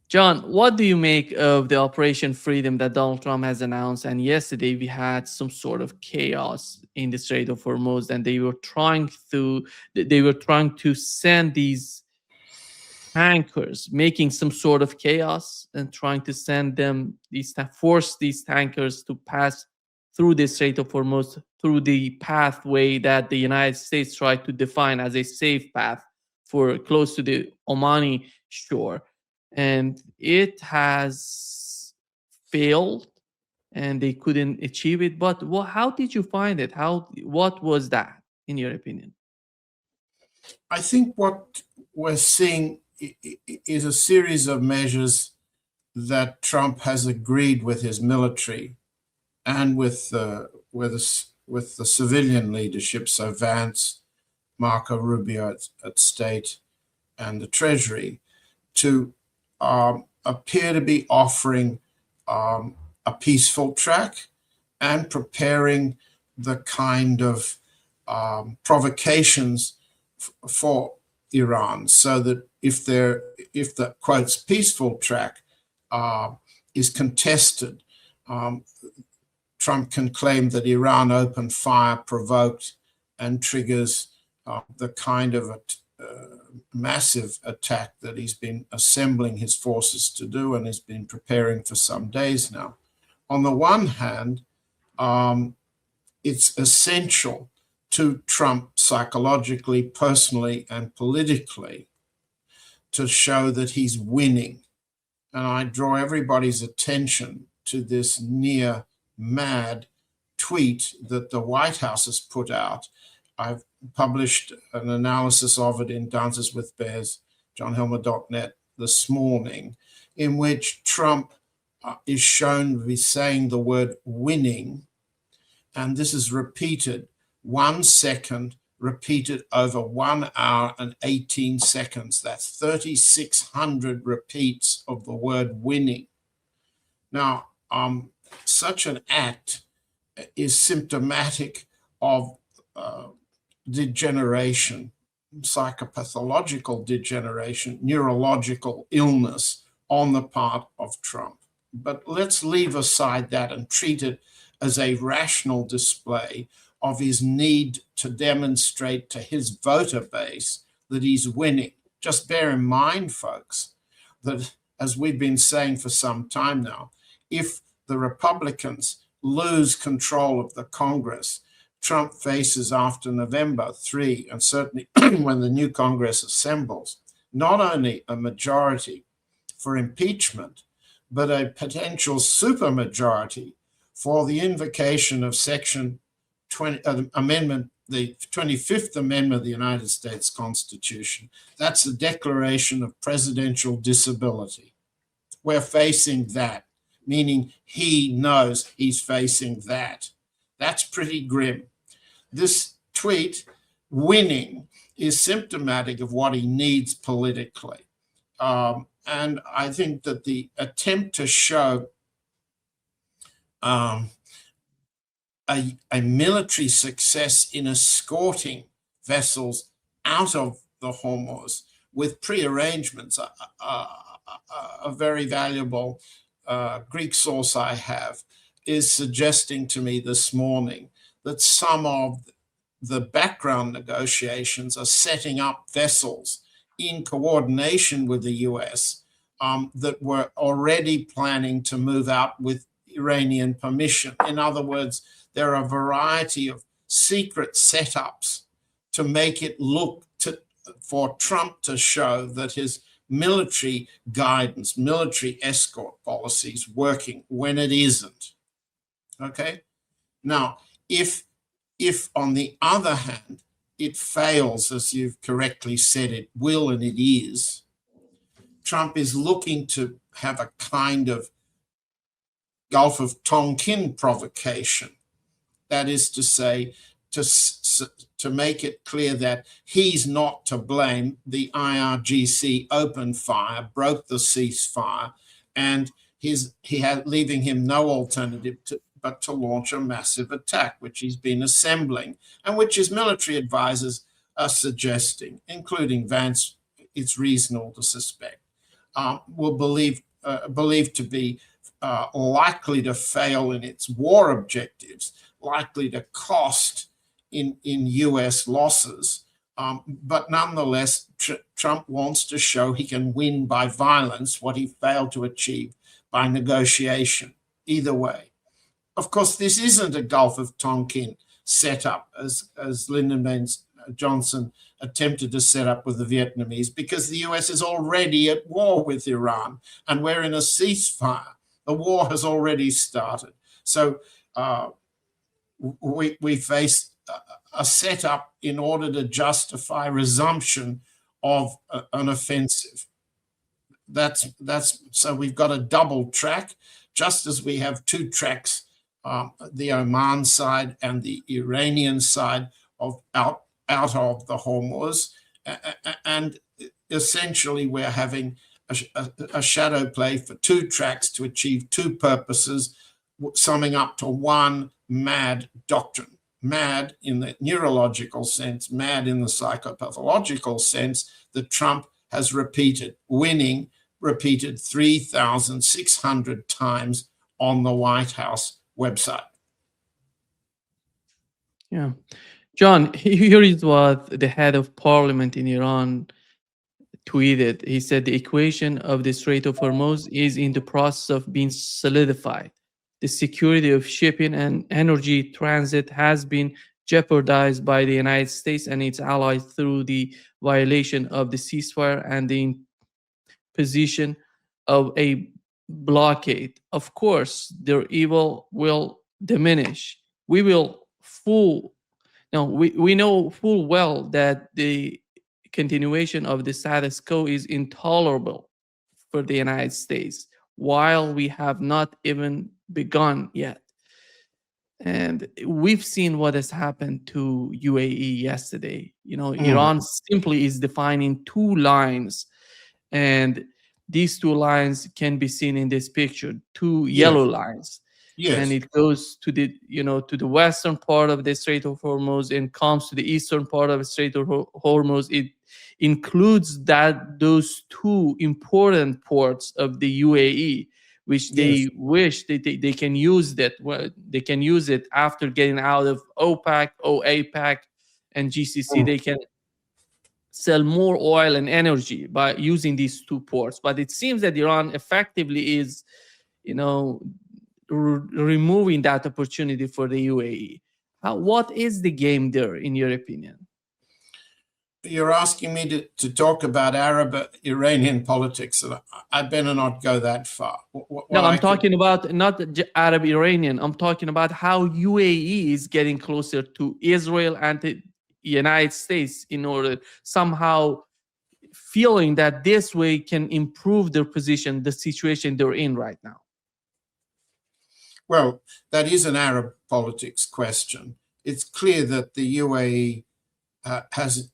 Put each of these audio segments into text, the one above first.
John, what do you make of the Operation Freedom that Donald Trump has announced? And yesterday we had some sort of chaos in the Strait of Hormuz, and they were trying to send these tankers, making some sort of chaos and trying to send them force these tankers to pass through the Strait of Hormuz through the pathway that the United States tried to define as a safe path for close to the Omani shore, and it has failed and they couldn't achieve it. But how did you find it? What was that in your opinion? I think what we're seeing is a series of measures that Trump has agreed with his military and with the civilian leadership, so Vance, Marco Rubio at State, and the Treasury, to appear to be offering a peaceful track and preparing the kind of provocations for Iran, so that if the quotes peaceful track is contested, Trump can claim that Iran opened fire, provoked, and triggers the kind of massive attack that he's been assembling his forces to do and has been preparing for some days now. On the one hand, it's essential to Trump psychologically, personally, and politically to show that he's winning. And I draw everybody's attention to this near mad tweet that the White House has put out. I've published an analysis of it in Dances with Bears, johnhelmer.net, this morning, in which Trump is shown to be saying the word winning, and this is repeated 1 second, repeated over 1 hour and 18 seconds. That's 3,600 repeats of the word winning. Now, such an act is symptomatic of degeneration, psychopathological degeneration, neurological illness on the part of Trump. But let's leave aside that and treat it as a rational display of his need to demonstrate to his voter base that he's winning. Just bear in mind, folks, that as we've been saying for some time now, if the Republicans lose control of the Congress, Trump faces after November 3, and certainly when the new Congress assembles, not only a majority for impeachment, but a potential supermajority for the invocation of Section 20, Amendment, the 25th Amendment of the United States Constitution. That's the Declaration of Presidential Disability. We're facing that, meaning he knows he's facing that. That's pretty grim. This tweet, winning, is symptomatic of what he needs politically. And I think that the attempt to show a military success in escorting vessels out of the Hormuz with pre-arrangements, a very valuable Greek source I have is suggesting to me this morning that some of the background negotiations are setting up vessels in coordination with the US that were already planning to move out with Iranian permission. In other words, there are a variety of secret setups to make it look for Trump to show that his military guidance, military escort policy is working when it isn't. Okay? Now, if on the other hand, it fails, as you've correctly said it will and it is, Trump is looking to have a kind of Gulf of Tonkin provocation. That is to say, to make it clear that he's not to blame. The IRGC opened fire, broke the ceasefire, and leaving him no alternative but to launch a massive attack, which he's been assembling, and which his military advisors are suggesting, including Vance, it's reasonable to suspect. were believed to be likely to fail in its war objectives, likely to cost in US losses. But nonetheless, Trump wants to show he can win by violence what he failed to achieve by negotiation. Either way. Of course, this isn't a Gulf of Tonkin setup as Lyndon Baines Johnson attempted to set up with the Vietnamese, because the US is already at war with Iran and we're in a ceasefire. The war has already started. So we face a setup in order to justify resumption of an offensive. So we've got a double track, just as we have two tracks, the Oman side and the Iranian side of out of the Hormuz, and essentially we're having a shadow play for two tracks to achieve two purposes, summing up to one mad doctrine. Mad in the neurological sense, mad in the psychopathological sense, that Trump has repeated 3,600 times on the White House website. Yeah. John, here is what the head of parliament in Iran tweeted. He said the equation of the Strait of Hormuz is in the process of being solidified. The security of shipping and energy transit has been jeopardized by the United States and its allies through the violation of the ceasefire and the imposition of a blockade. Of course, their evil will diminish. We know full well that the continuation of the status quo is intolerable for the United States, while we have not even begun yet. And we've seen what has happened to UAE yesterday. Iran simply is defining two lines, and these two lines can be seen in this picture, two yellow lines. Yes. And it goes to the western part of the Strait of Hormuz and comes to the eastern part of the Strait of Hormuz. It includes those two important ports of the UAE, which they wish they can use that. They can use it after getting out of OPEC, OAPEC, and GCC. They can sell more oil and energy by using these two ports. But it seems that Iran effectively is, removing that opportunity for the UAE. What is the game there, in your opinion? You're asking me to talk about Arab-Iranian politics, and I better not go that far. No, I'm talking about not Arab-Iranian. I'm talking about how UAE is getting closer to Israel and the United States in order somehow feeling that this way can improve their position, the situation they're in right now. Well, that is an Arab politics question. It's clear that the UAE has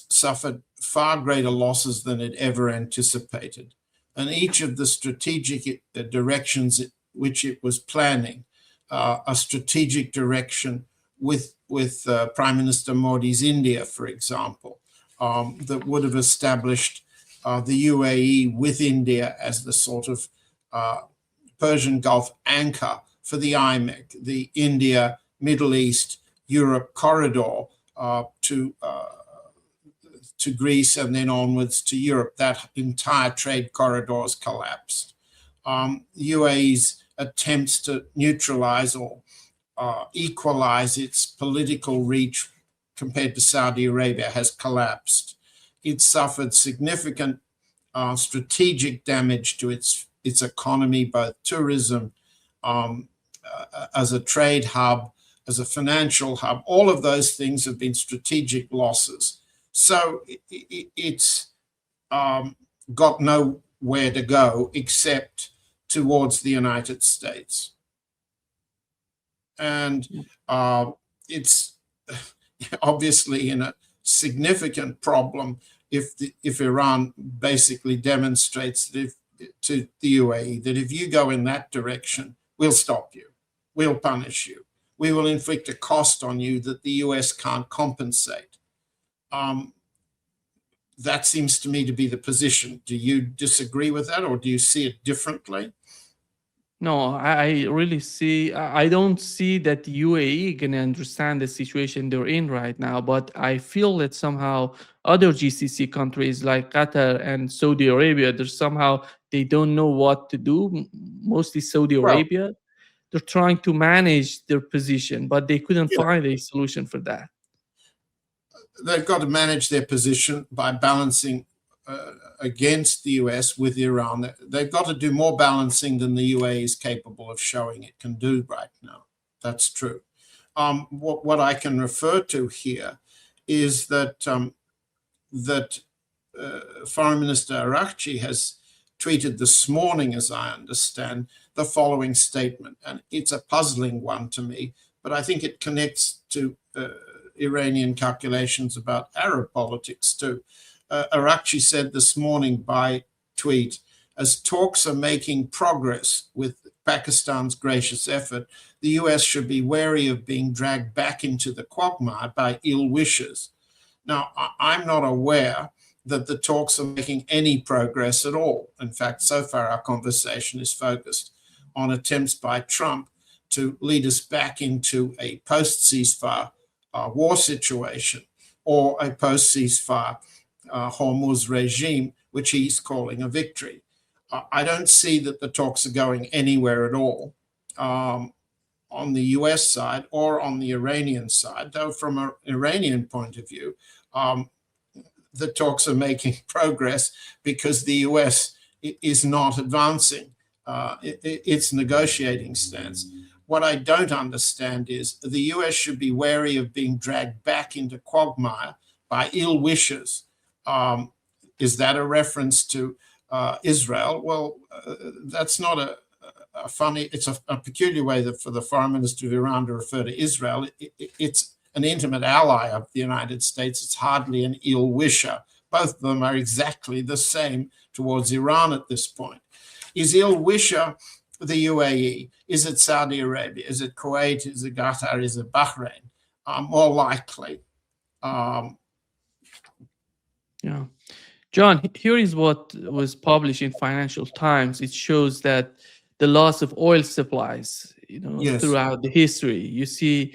suffered far greater losses than it ever anticipated. And each of the strategic directions which it was planning, a strategic direction with Prime Minister Modi's India, for example, that would have established the UAE with India as the sort of Persian Gulf anchor for the IMEC, the India, Middle East, Europe corridor to Greece and then onwards to Europe. That entire trade corridor has collapsed. UAE's attempts to neutralize or equalize its political reach compared to Saudi Arabia has collapsed. It suffered significant strategic damage to its economy, both tourism, as a trade hub, as a financial hub. All of those things have been strategic losses. So it's got nowhere to go except towards the United States. And it's obviously in a significant problem if Iran basically demonstrates that to the UAE that if you go in that direction, we'll stop you, we'll punish you, we will inflict a cost on you that the US can't compensate. That seems to me to be the position. Do you disagree with that, or do you see it differently? No, I really see. I don't see that the UAE gonna understand the situation they're in right now. But I feel that somehow other GCC countries like Qatar and Saudi Arabia, they're somehow they don't know what to do. Mostly Saudi Well, Arabia, they're trying to manage their position, but they couldn't you know, find a solution for that. they've got to manage their position by balancing against the US with Iran. They've got to do more balancing than the UAE is capable of showing it can do right now. That's true. What I can refer to here is that Foreign Minister Araghchi has tweeted this morning, as I understand, the following statement, and it's a puzzling one to me, but I think it connects to Iranian calculations about Arab politics too. Araghchi said this morning by tweet, as talks are making progress with Pakistan's gracious effort, the US should be wary of being dragged back into the quagmire by ill wishers. Now, I'm not aware that the talks are making any progress at all. In fact, so far our conversation is focused on attempts by Trump to lead us back into a post-ceasefire war situation or a post-ceasefire Hormuz regime, which he's calling a victory. I don't see that the talks are going anywhere at all on the US side or on the Iranian side, though from an Iranian point of view, the talks are making progress because the US is not advancing its negotiating stance. What I don't understand is the US should be wary of being dragged back into quagmire by ill wishers. Is that a reference to Israel? Well, that's not a funny, it's a peculiar way that for the foreign minister of Iran to refer to Israel. It's an intimate ally of the United States. It's hardly an ill wisher. Both of them are exactly the same towards Iran at this point. Is ill wisher the UAE? Is it Saudi Arabia? Is it Kuwait? Is it Qatar? Is it Bahrain? More likely. Yeah. John, here is what was published in Financial Times. It shows that the loss of oil supplies, Yes. throughout the history, you see,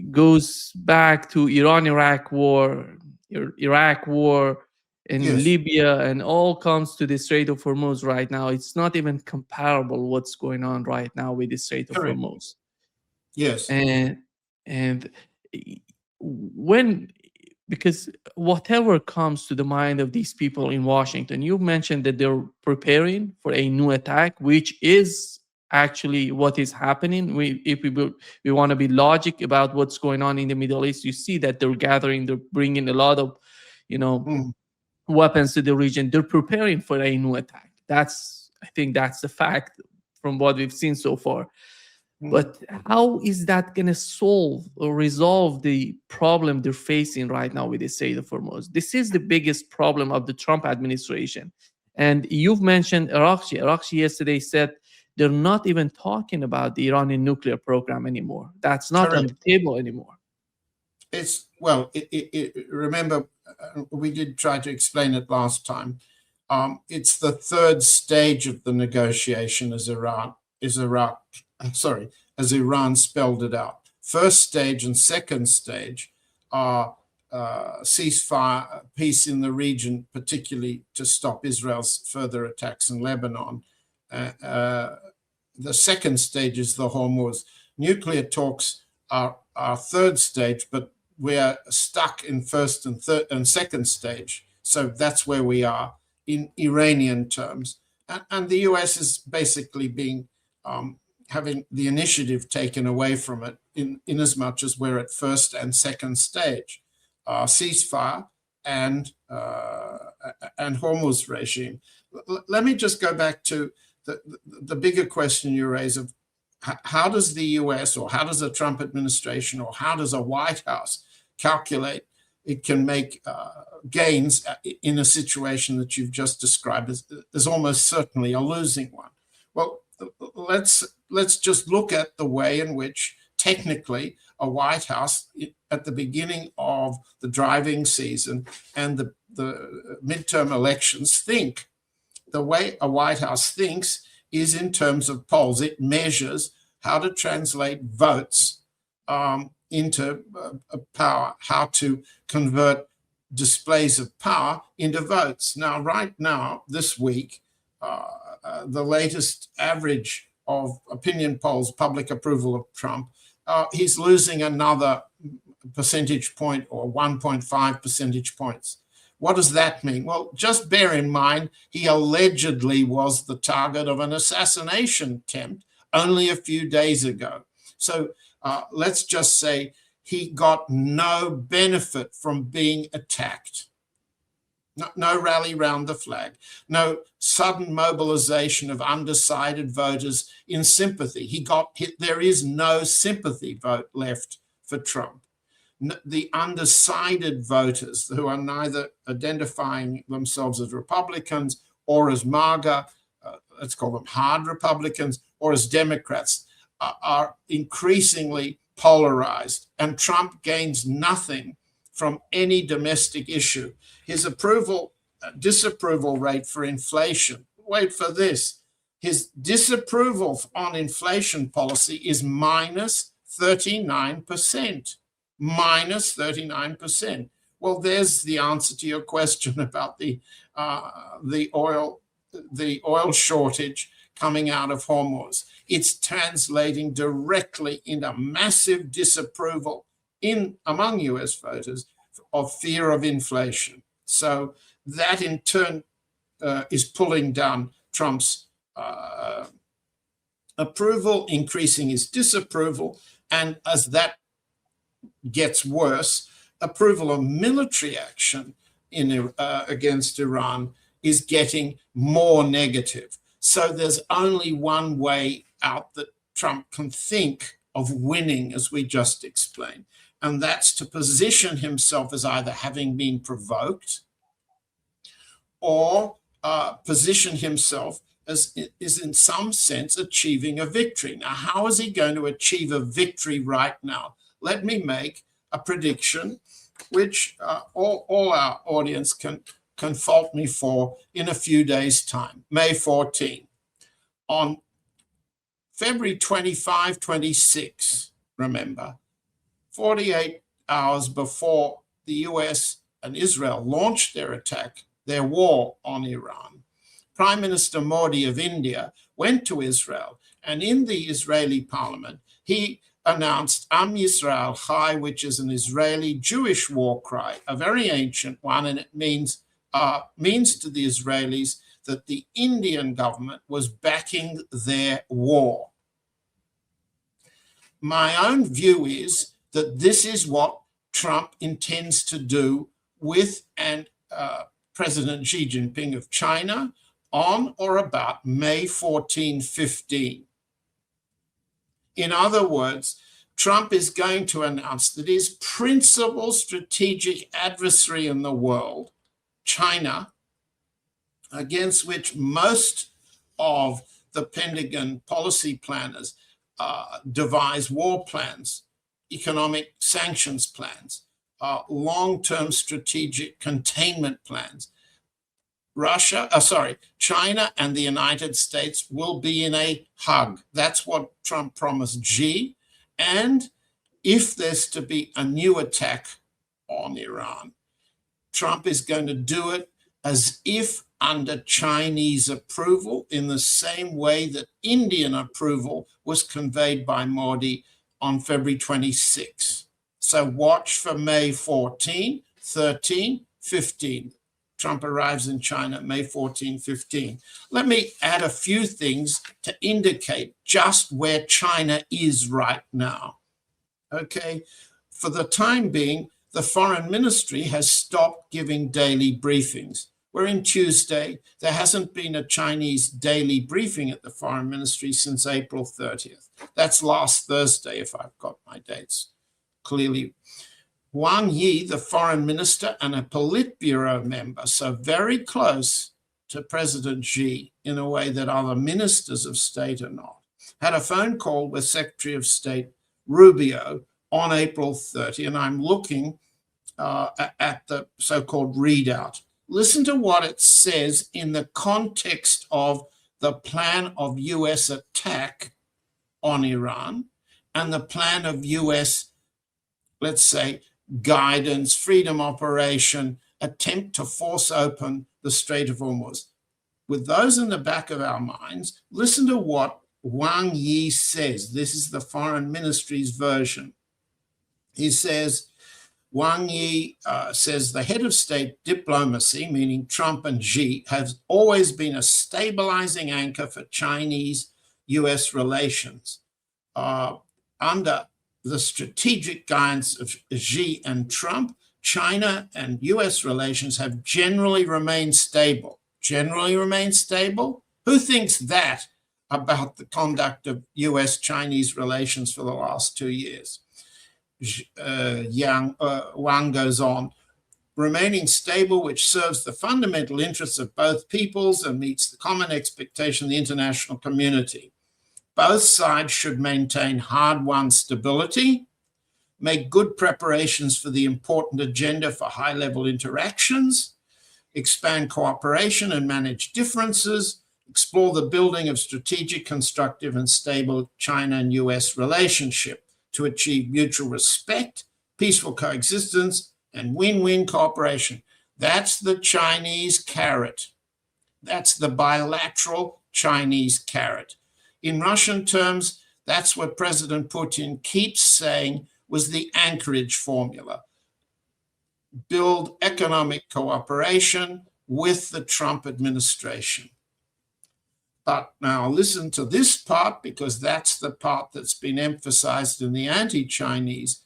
goes back to Iran-Iraq war, Iraq war, and Yes. Libya, and all comes to the Strait of Hormuz right now. It's not even comparable what's going on right now with the Strait of Correct. Hormuz. Yes. And when, because whatever comes to the mind of these people in Washington, you mentioned that they're preparing for a new attack, which is actually what is happening. If we want to be logic about what's going on in the Middle East, you see that they're gathering, they're bringing a lot of, weapons to the region. They're preparing for a new attack. I think that's the fact from what we've seen so far. But how is that going to solve or resolve the problem they're facing right now with the Strait of Hormuz? This is the biggest problem of the Trump administration. And you've mentioned Araghchi. Araghchi yesterday said they're not even talking about the Iranian nuclear program anymore. That's not Correct. on the table anymore. Remember, we did try to explain it last time. It's the third stage of the negotiation as Iran spelled it out. First stage and second stage are ceasefire, peace in the region, particularly to stop Israel's further attacks in Lebanon. The second stage is the Hormuz. Nuclear talks are third stage, but we are stuck in first and third and second stage. So that's where we are in Iranian terms. And the US is basically being having the initiative taken away from it in as much as we're at first and second stage, ceasefire and Hormuz regime. Let me just go back to the bigger question you raise of how does the US or how does the Trump administration or how does a White House calculate it can make gains in a situation that you've just described as almost certainly a losing one? Well, let's just look at the way in which technically a White House at the beginning of the driving season and the midterm elections think. The way a White House thinks is in terms of polls. It measures how to translate votes into power, how to convert displays of power into votes. Now, right now, this week, the latest average of opinion polls, public approval of Trump, he's losing another percentage point or 1.5 percentage points. What does that mean? Well, just bear in mind, he allegedly was the target of an assassination attempt only a few days ago. So let's just say he got no benefit from being attacked. No rally round the flag, no sudden mobilization of undecided voters in sympathy. There is no sympathy vote left for Trump. The undecided voters who are neither identifying themselves as Republicans or as MAGA, let's call them hard Republicans, or as Democrats, are increasingly polarized, and Trump gains nothing from any domestic issue. His disapproval rate for inflation, wait for this, his disapproval on inflation policy is minus 39%. Minus 39%. Well, there's the answer to your question about the oil shortage coming out of Hormuz. It's translating directly into massive disapproval among US voters of fear of inflation. So that in turn is pulling down Trump's approval, increasing his disapproval, and as that gets worse, approval of military action against Iran is getting more negative. So there's only one way out that Trump can think of winning, as we just explained, and that's to position himself as either having been provoked or position himself as is in some sense achieving a victory. Now, how is he going to achieve a victory right now? Let me make a prediction, which all our audience can fault me for in a few days' time, May 14. On February 25, 26, remember, 48 hours before the US and Israel launched their war on Iran, Prime Minister Modi of India went to Israel, and in the Israeli parliament, he announced Am Yisrael Chai, which is an Israeli Jewish war cry, a very ancient one, and it means to the Israelis that the Indian government was backing their war. My own view is that this is what Trump intends to do with President Xi Jinping of China on or about May 14, 15. In other words, Trump is going to announce that his principal strategic adversary in the world, China, against which most of the Pentagon policy planners devise war plans, economic sanctions plans, long-term strategic containment plans. China and the United States will be in a hug. That's what Trump promised Xi. And if there's to be a new attack on Iran, Trump is going to do it as if under Chinese approval, in the same way that Indian approval was conveyed by Modi on February 26. So watch for May 14, 13, 15. Trump arrives in China May 14, 15. Let me add a few things to indicate just where China is right now. Okay, for the time being, the foreign ministry has stopped giving daily briefings. We're in Tuesday. There hasn't been a Chinese daily briefing at the foreign ministry since April 30th. That's last Thursday, if I've got my dates clearly. Wang Yi, the foreign minister and a Politburo member, so very close to President Xi in a way that other ministers of state are not, had a phone call with Secretary of State Rubio on April 30, and I'm looking at the so-called readout. Listen to what it says in the context of the plan of US attack on Iran and the plan of US, let's say, guidance, freedom operation, attempt to force open the Strait of Hormuz. With those in the back of our minds, listen to what Wang Yi says. This is the Foreign Ministry's version. He says, Wang Yi says the head of state diplomacy, meaning Trump and Xi, has always been a stabilizing anchor for Chinese-US relations. Under the strategic guidance of Xi and Trump, China and US relations have generally remained stable. Generally remained stable? Who thinks that about the conduct of US-Chinese relations for the last 2 years? Wang goes on, remaining stable, which serves the fundamental interests of both peoples and meets the common expectation of the international community. Both sides should maintain hard-won stability, make good preparations for the important agenda for high-level interactions, expand cooperation and manage differences, explore the building of strategic, constructive, and stable China and US relationship to achieve mutual respect, peaceful coexistence, and win-win cooperation. That's the Chinese carrot. That's the bilateral Chinese carrot. In Russian terms, that's what President Putin keeps saying was the Anchorage formula. Build economic cooperation with the Trump administration. But now listen to this part, because that's the part that's been emphasized in the anti-Chinese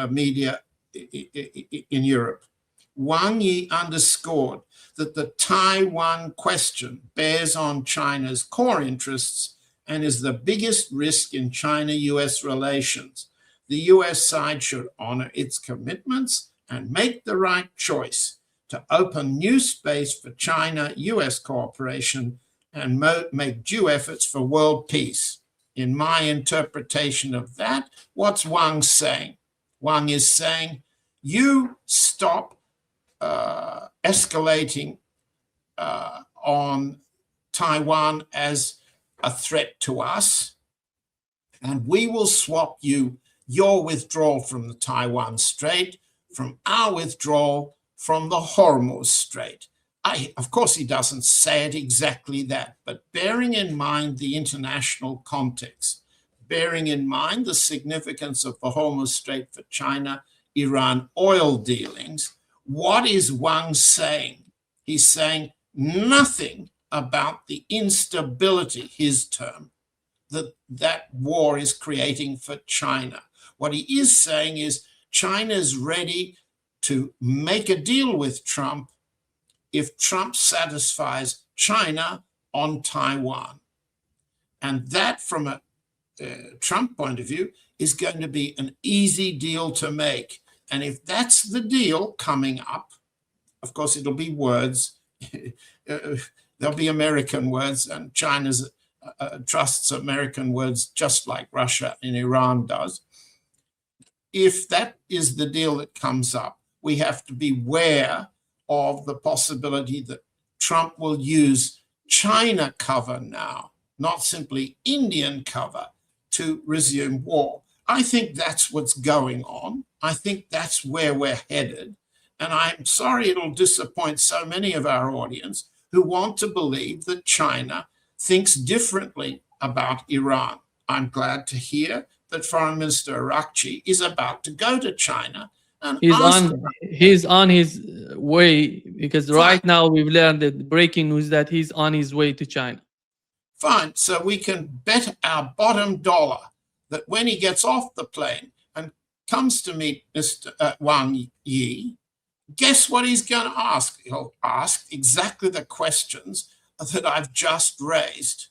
media in Europe. Wang Yi underscored that the Taiwan question bears on China's core interests and is the biggest risk in China-US relations. The US side should honor its commitments and make the right choice to open new space for China-US cooperation and make due efforts for world peace. In my interpretation of that, what's Wang saying? Wang is saying, you stop escalating on Taiwan as a threat to us, and we will swap you your withdrawal from the Taiwan Strait from our withdrawal from the Hormuz Strait. Of course, he doesn't say it exactly that, but bearing in mind the international context, bearing in mind the significance of the Hormuz Strait for China-Iran oil dealings, what is Wang saying? He's saying nothing about the instability, his term, that war is creating for China. What he is saying is China's ready to make a deal with Trump if Trump satisfies China on Taiwan. And that, from a Trump point of view, is going to be an easy deal to make. And if that's the deal coming up, of course, it'll be words. There'll be American words, and China trusts American words just like Russia and Iran does. If that is the deal that comes up, we have to beware of the possibility that Trump will use China cover now, not simply Indian cover, to resume war. I think that's what's going on. I think that's where we're headed. And I'm sorry it'll disappoint so many of our audience who want to believe that China thinks differently about Iran. I'm glad to hear that Foreign Minister Arakchi is about to go to China and he's on his way, because right now we've learned the breaking news that he's on his way to China. Fine, so we can bet our bottom dollar that when he gets off the plane and comes to meet Mr. Wang Yi, guess what he's going to ask? He'll ask exactly the questions that I've just raised.